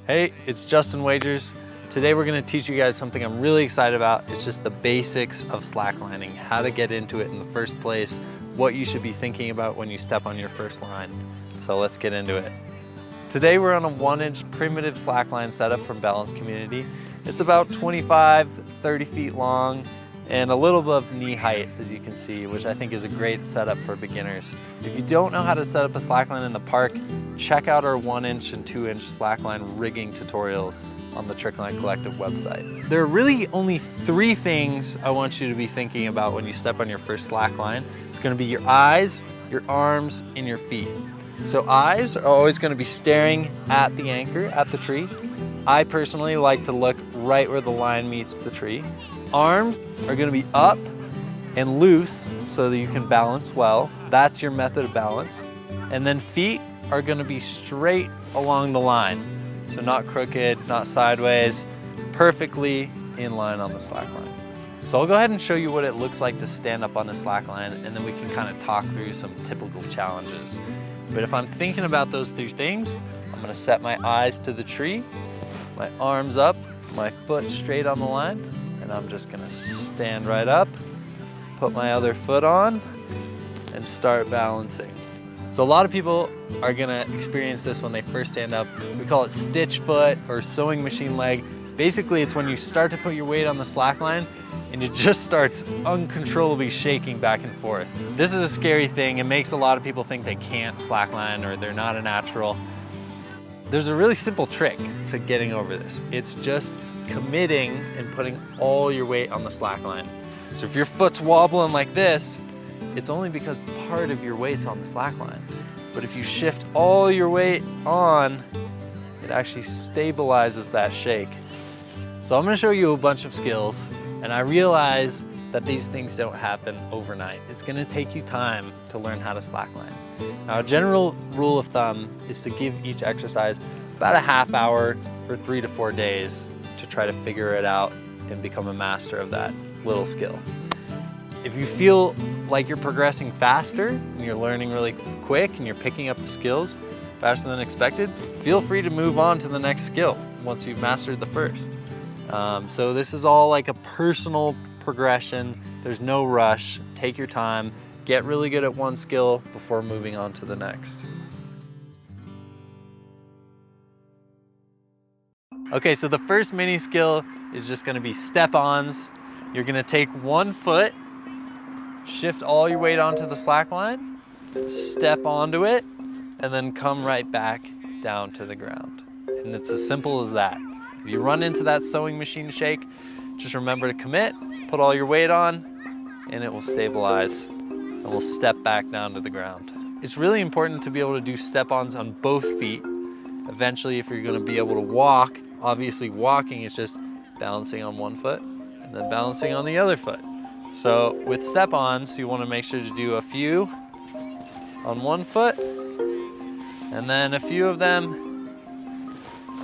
Hey, it's Justin Wagers. Today we're going to teach you guys something I'm really excited about. It's just the basics of slacklining, how to get into it in the first place, what you should be thinking about when you step on your first line. So let's get into it. Today we're on a 1-inch primitive slackline setup from Balance Community. It's about 25, 30 feet long and a little above knee height, as you can see, which I think is a great setup for beginners. If you don't know how to set up a slackline in the park, check out our 1-inch and 2-inch slackline rigging tutorials on the Trickline Collective website. There are really only 3 things I want you to be thinking about when you step on your first slackline. It's gonna be your eyes, your arms, and your feet. So eyes are always gonna be staring at the anchor, at the tree. I personally like to look right where the line meets the tree. Arms are gonna be up and loose so that you can balance well. That's your method of balance. And then feet are gonna be straight along the line. So not crooked, not sideways, perfectly in line on the slack line. So I'll go ahead and show you what it looks like to stand up on a slack line, and then we can kind of talk through some typical challenges. But if I'm thinking about those 3 things, I'm gonna set my eyes to the tree, my arms up, my foot straight on the line, and I'm just gonna stand right up, put my other foot on, and start balancing. So a lot of people are gonna experience this when they first stand up. We call it stitch foot or sewing machine leg. Basically, it's when you start to put your weight on the slack line and it just starts uncontrollably shaking back and forth. This is a scary thing. It makes a lot of people think they can't slackline or they're not a natural. There's a really simple trick to getting over this. It's just committing and putting all your weight on the slack line. So if your foot's wobbling like this, it's only because part of your weight's on the slack line. But if you shift all your weight on, it actually stabilizes that shake. So I'm gonna show you a bunch of skills, and I realize that these things don't happen overnight. It's gonna take you time to learn how to slackline. Now, a general rule of thumb is to give each exercise about a half hour for 3 to 4 days to try to figure it out and become a master of that little skill. If you feel like you're progressing faster and you're learning really quick and you're picking up the skills faster than expected, feel free to move on to the next skill once you've mastered the first. So this is all like a personal progression. There's no rush. Take your time. Get really good at one skill before moving on to the next. Okay, so the first mini skill is just gonna be step-ons. You're gonna take one foot, shift all your weight onto the slack line, step onto it, and then come right back down to the ground. And it's as simple as that. If you run into that sewing machine shake, just remember to commit, put all your weight on, and it will stabilize, and we'll step back down to the ground. It's really important to be able to do step-ons on both feet. Eventually, if you're gonna be able to walk, obviously walking is just balancing on one foot and then balancing on the other foot. So with step-ons, you wanna make sure to do a few on one foot and then a few of them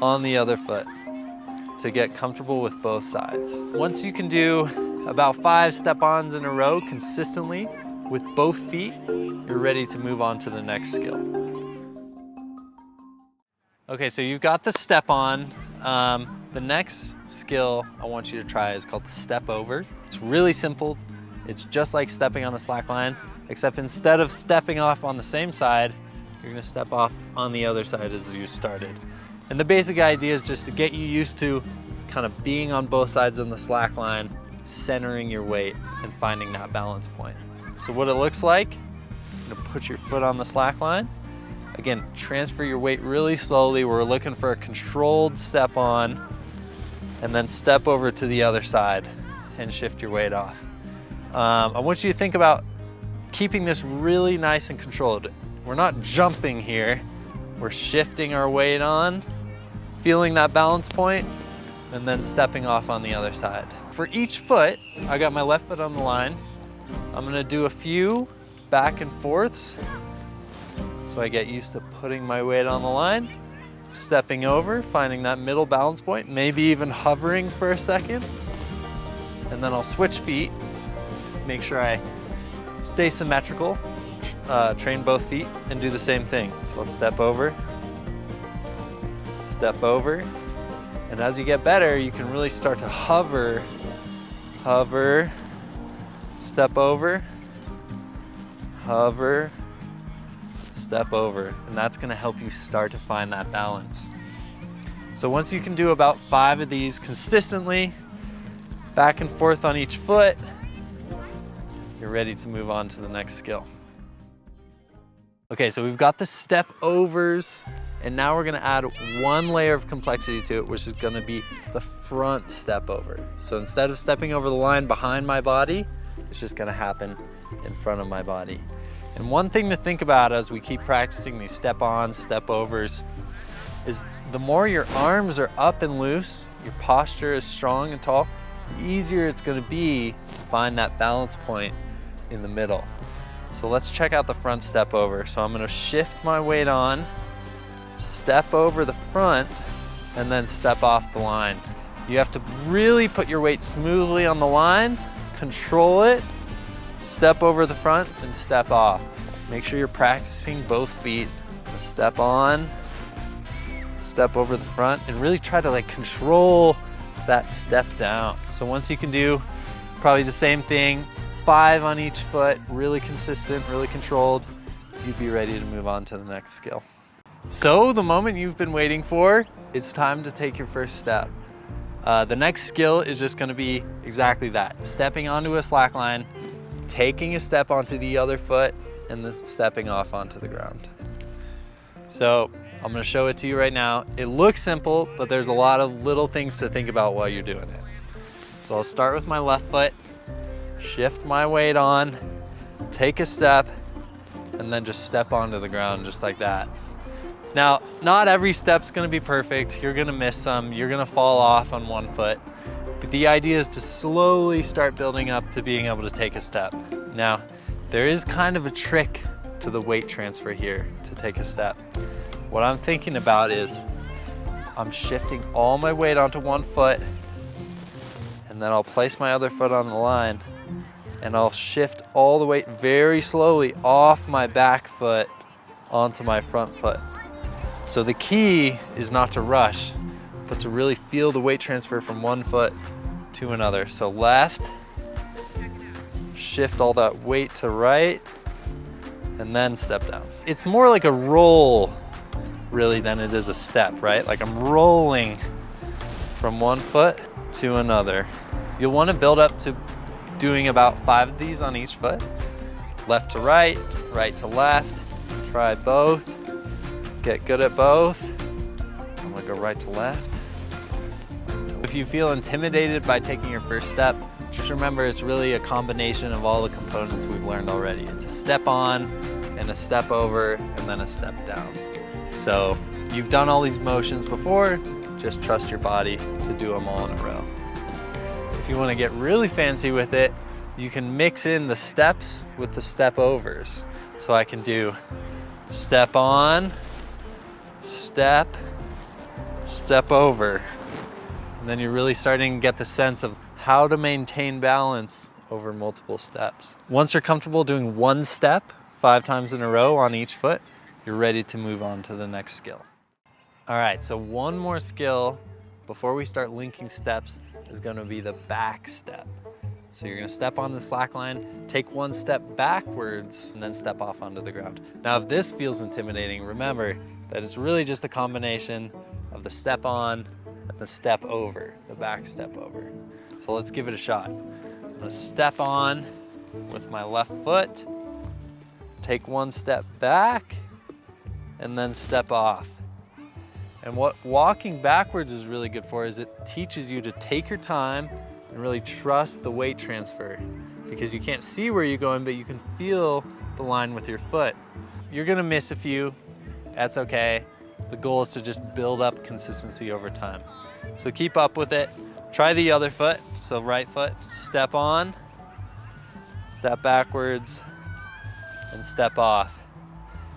on the other foot to get comfortable with both sides. Once you can do about 5 step-ons in a row consistently with both feet, you're ready to move on to the next skill. Okay, so you've got the step-on. The next skill I want you to try is called the step over. It's really simple. It's just like stepping on a slack line, except instead of stepping off on the same side, you're gonna step off on the other side as you started. And the basic idea is just to get you used to kind of being on both sides on the slack line, centering your weight and finding that balance point. So what it looks like, you're gonna put your foot on the slack line. Again, transfer your weight really slowly. We're looking for a controlled step on, and then step over to the other side and shift your weight off. I want you to think about keeping this really nice and controlled. We're not jumping here. We're shifting our weight on, feeling that balance point, and then stepping off on the other side. For each foot, I got my left foot on the line. I'm gonna do a few back and forths so I get used to putting my weight on the line, stepping over, finding that middle balance point, maybe even hovering for a second, and then I'll switch feet, make sure I stay symmetrical, train both feet, and do the same thing. So I'll step over, step over. And as you get better, you can really start to hover, hover, step over, hover, step over. And that's gonna help you start to find that balance. So once you can do about 5 of these consistently, back and forth on each foot, you're ready to move on to the next skill. Okay, so we've got the step overs, and now we're gonna add one layer of complexity to it, which is gonna be the front step over. So instead of stepping over the line behind my body, it's just gonna happen in front of my body. And one thing to think about as we keep practicing these step-ons, step-overs, is the more your arms are up and loose, your posture is strong and tall, the easier it's gonna be to find that balance point in the middle. So let's check out the front step over. So I'm gonna shift my weight on, step over the front, and then step off the line. You have to really put your weight smoothly on the line, control it, step over the front, and step off. Make sure you're practicing both feet. Step on, step over the front, and really try to control that step down. So once you can do probably the same thing, 5 on each foot, really consistent, really controlled, you'd be ready to move on to the next skill. So the moment you've been waiting for, it's time to take your first step. The next skill is just gonna be exactly that. Stepping onto a slack line, taking a step onto the other foot, and then stepping off onto the ground. So I'm gonna show it to you right now. It looks simple, but there's a lot of little things to think about while you're doing it. So I'll start with my left foot, shift my weight on, take a step, and then just step onto the ground just like that. Now, not every step's gonna be perfect. You're gonna miss some, you're gonna fall off on one foot. But the idea is to slowly start building up to being able to take a step. Now, there is kind of a trick to the weight transfer here to take a step. What I'm thinking about is I'm shifting all my weight onto one foot, and then I'll place my other foot on the line, and I'll shift all the weight very slowly off my back foot onto my front foot. So the key is not to rush, but to really feel the weight transfer from one foot to another. So left, shift all that weight to right, and then step down. It's more like a roll really than it is a step, right? Like I'm rolling from one foot to another. You'll want to build up to doing about 5 of these on each foot. Left to right, right to left. Try both. Get good at both. I'm gonna go right to left. If you feel intimidated by taking your first step, just remember it's really a combination of all the components we've learned already. It's a step on and a step over and then a step down. So you've done all these motions before, just trust your body to do them all in a row. If you want to get really fancy with it, you can mix in the steps with the step overs. So I can do step on, step, step over. And then you're really starting to get the sense of how to maintain balance over multiple steps. Once you're comfortable doing one step 5 times in a row on each foot, you're ready to move on to the next skill. All right, so one more skill before we start linking steps is gonna be the back step. So you're gonna step on the slack line, take one step backwards, and then step off onto the ground. Now, if this feels intimidating, remember that it's really just a combination of the step on and the step over, the back step over. So let's give it a shot. I'm gonna step on with my left foot, take one step back, and then step off. And what walking backwards is really good for is it teaches you to take your time and really trust the weight transfer, because you can't see where you're going, but you can feel the line with your foot. You're gonna miss a few, that's okay. The goal is to just build up consistency over time. So keep up with it. Try the other foot, so right foot, step on, step backwards, and step off.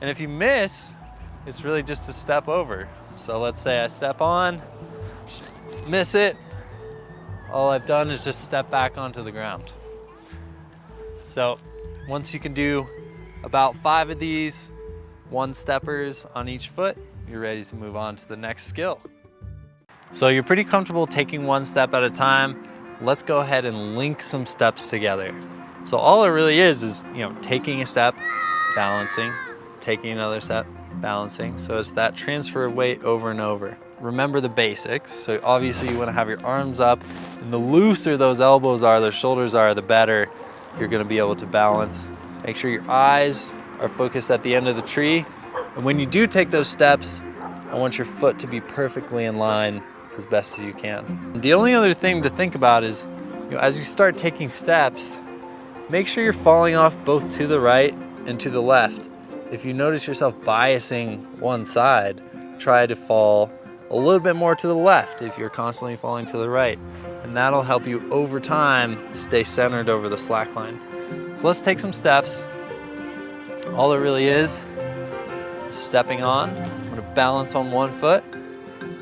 And if you miss, it's really just a step over. So let's say I step on, miss it, all I've done is just step back onto the ground. So once you can do about 5 of these one-steppers on each foot, you're ready to move on to the next skill. So you're pretty comfortable taking one step at a time. Let's go ahead and link some steps together. So all it really is, taking a step, balancing, taking another step, balancing. So it's that transfer of weight over and over. Remember the basics. So obviously you want to have your arms up, and the looser those elbows are, those shoulders are, the better you're going to be able to balance. Make sure your eyes are focused at the end of the tree. And when you do take those steps, I want your foot to be perfectly in line as best as you can. The only other thing to think about is, as you start taking steps, make sure you're falling off both to the right and to the left. If you notice yourself biasing one side, try to fall a little bit more to the left if you're constantly falling to the right. And that'll help you over time stay centered over the slack line. So let's take some steps. All it really is stepping on. I'm gonna balance on one foot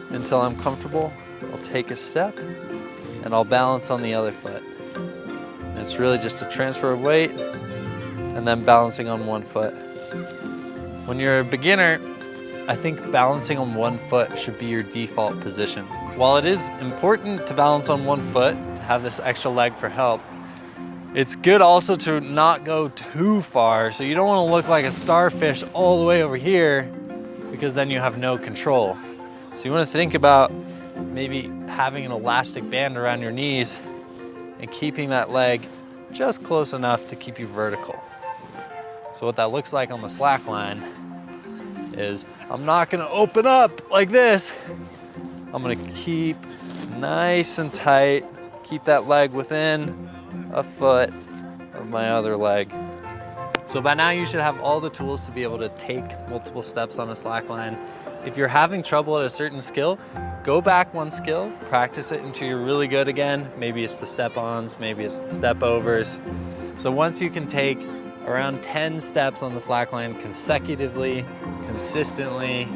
until I'm comfortable. I'll take a step and I'll balance on the other foot. And it's really just a transfer of weight and then balancing on one foot. When you're a beginner, I think balancing on one foot should be your default position. While it is important to balance on one foot, to have this extra leg for help, it's good also to not go too far. So you don't want to look like a starfish all the way over here, because then you have no control. So you want to think about maybe having an elastic band around your knees and keeping that leg just close enough to keep you vertical. So what that looks like on the slack line is I'm not going to open up like this. I'm going to keep nice and tight, keep that leg within a foot of my other leg. So by now you should have all the tools to be able to take multiple steps on a slack line. If you're having trouble at a certain skill, go back one skill, practice it until you're really good again. Maybe it's the step-ons, maybe it's the step-overs. So once you can take around 10 steps on the slack line consecutively, consistently,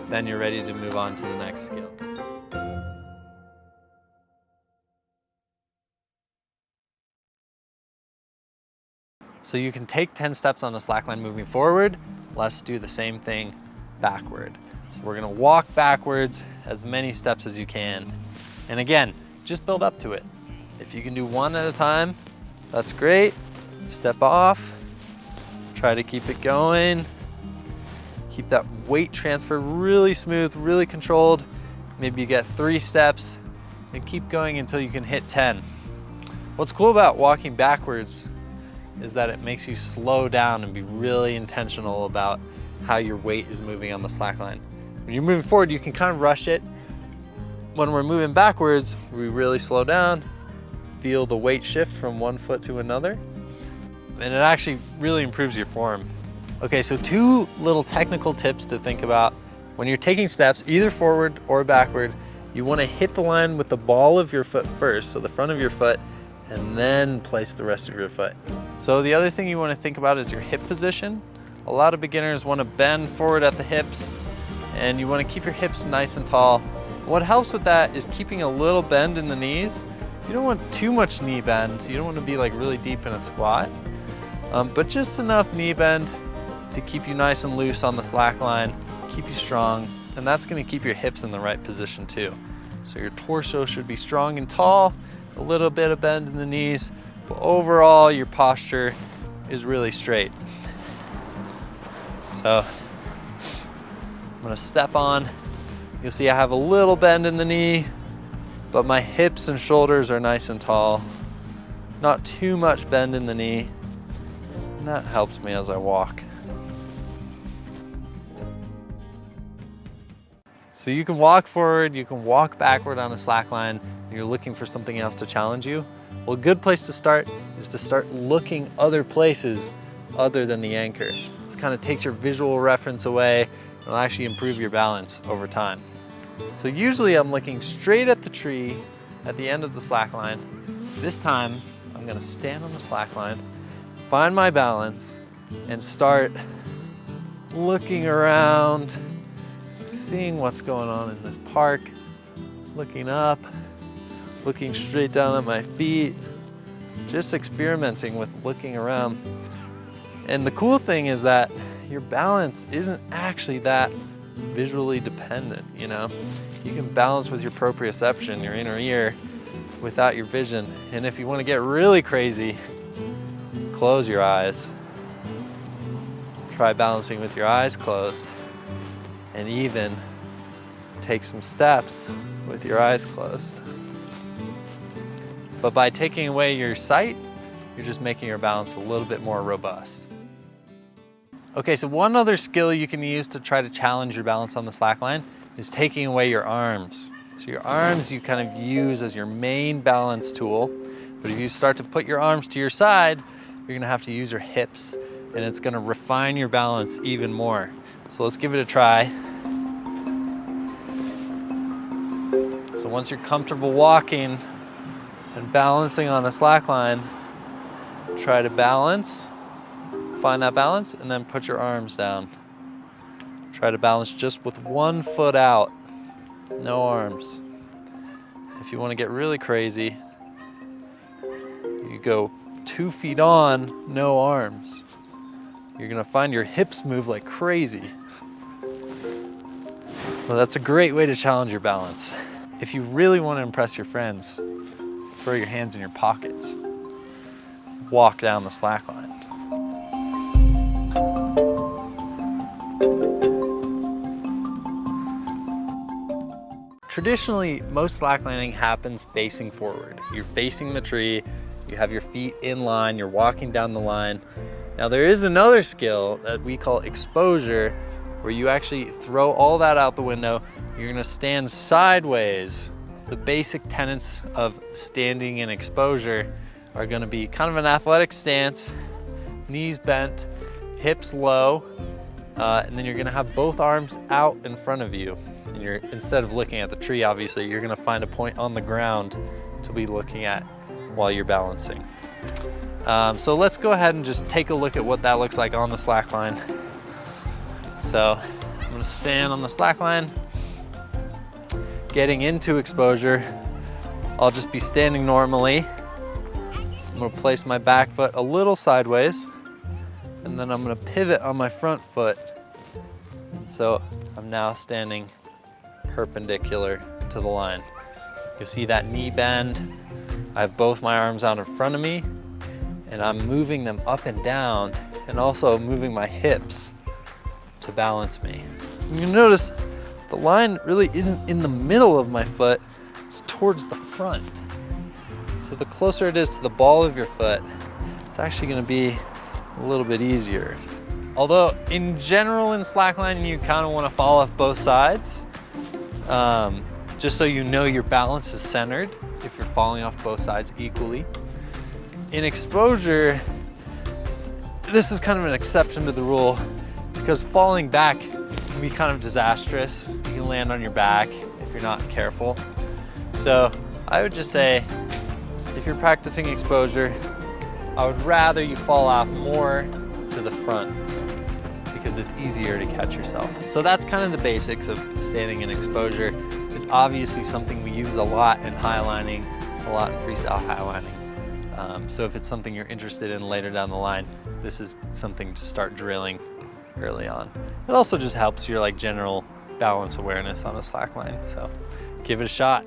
then you're ready to move on to the next skill. So you can take 10 steps on a slack line moving forward. Let's do the same thing backward. So we're gonna walk backwards as many steps as you can. And again, just build up to it. If you can do one at a time, that's great. Step off, try to keep it going. Keep that weight transfer really smooth, really controlled. Maybe you get 3 steps and keep going until you can hit 10. What's cool about walking backwards is that it makes you slow down and be really intentional about how your weight is moving on the slack line. When you're moving forward, you can kind of rush it. When we're moving backwards, we really slow down, feel the weight shift from one foot to another, and it actually really improves your form. Okay, so 2 little technical tips to think about. When you're taking steps, either forward or backward, you want to hit the line with the ball of your foot first, so the front of your foot, and then place the rest of your foot. So the other thing you want to think about is your hip position. A lot of beginners want to bend forward at the hips, and you want to keep your hips nice and tall. What helps with that is keeping a little bend in the knees. You don't want too much knee bend. You don't want to be like really deep in a squat, but just enough knee bend to keep you nice and loose on the slack line, keep you strong, and that's going to keep your hips in the right position too. So your torso should be strong and tall, a little bit of bend in the knees, but overall your posture is really straight. So I'm going to step on. You'll see I have a little bend in the knee, but my hips and shoulders are nice and tall. Not too much bend in the knee, and that helps me as I walk. So you can walk forward, you can walk backward on a slack line, and you're looking for something else to challenge you. Well, a good place to start is to start looking other places other than the anchor. This kind of takes your visual reference away, and it'll actually improve your balance over time. So usually I'm looking straight at the tree at the end of the slack line. This time I'm gonna stand on the slack line, find my balance, and start looking around, seeing what's going on in this park, looking up, looking straight down at my feet, just experimenting with looking around. And the cool thing is that your balance isn't actually that visually dependent, you know? You can balance with your proprioception, your inner ear, without your vision. And if you want to get really crazy, close your eyes. Try balancing with your eyes closed, and even take some steps with your eyes closed. But by taking away your sight, you're just making your balance a little bit more robust. Okay, so one other skill you can use to try to challenge your balance on the slackline is taking away your arms. So your arms you kind of use as your main balance tool, but if you start to put your arms to your side, you're gonna have to use your hips, and it's gonna refine your balance even more. So let's give it a try. So once you're comfortable walking and balancing on a slackline, try to balance, find that balance, and then put your arms down. Try to balance just with one foot out, no arms. If you want to get really crazy, you go 2 feet on, no arms. You're gonna find your hips move like crazy. Well, that's a great way to challenge your balance. If you really want to impress your friends, throw your hands in your pockets. Walk down the slackline. Traditionally, most slacklining happens facing forward. You're facing the tree, you have your feet in line, you're walking down the line. Now there is another skill that we call exposure, where you actually throw all that out the window. You're gonna stand sideways. The basic tenets of standing in exposure are gonna be kind of an athletic stance, knees bent, hips low, and then you're gonna have both arms out in front of you. And instead of looking at the tree, obviously, you're gonna find a point on the ground to be looking at while you're balancing. So let's go ahead and just take a look at what that looks like on the slackline. So I'm gonna stand on the slackline, getting into exposure. I'll just be standing normally. I'm gonna place my back foot a little sideways, and then I'm gonna pivot on my front foot. And so I'm now standing perpendicular to the line. You'll see that knee bend. I have both my arms out in front of me, and I'm moving them up and down, and also moving my hips to balance me. And you notice the line really isn't in the middle of my foot, it's towards the front. So the closer it is to the ball of your foot, it's actually gonna be a little bit easier. Although in general in slacklining, you kind of want to fall off both sides, just so you know your balance is centered if you're falling off both sides equally. In exposure, this is kind of an exception to the rule, because falling back can be kind of disastrous. You can land on your back if you're not careful. So I would just say, if you're practicing exposure, I would rather you fall off more to the front, because it's easier to catch yourself. So that's kind of the basics of standing in exposure. It's obviously something we use a lot in highlining, a lot in freestyle highlining. So if it's something you're interested in later down the line, this is something to start drilling early on. It also just helps your general balance awareness on a slackline, so give it a shot.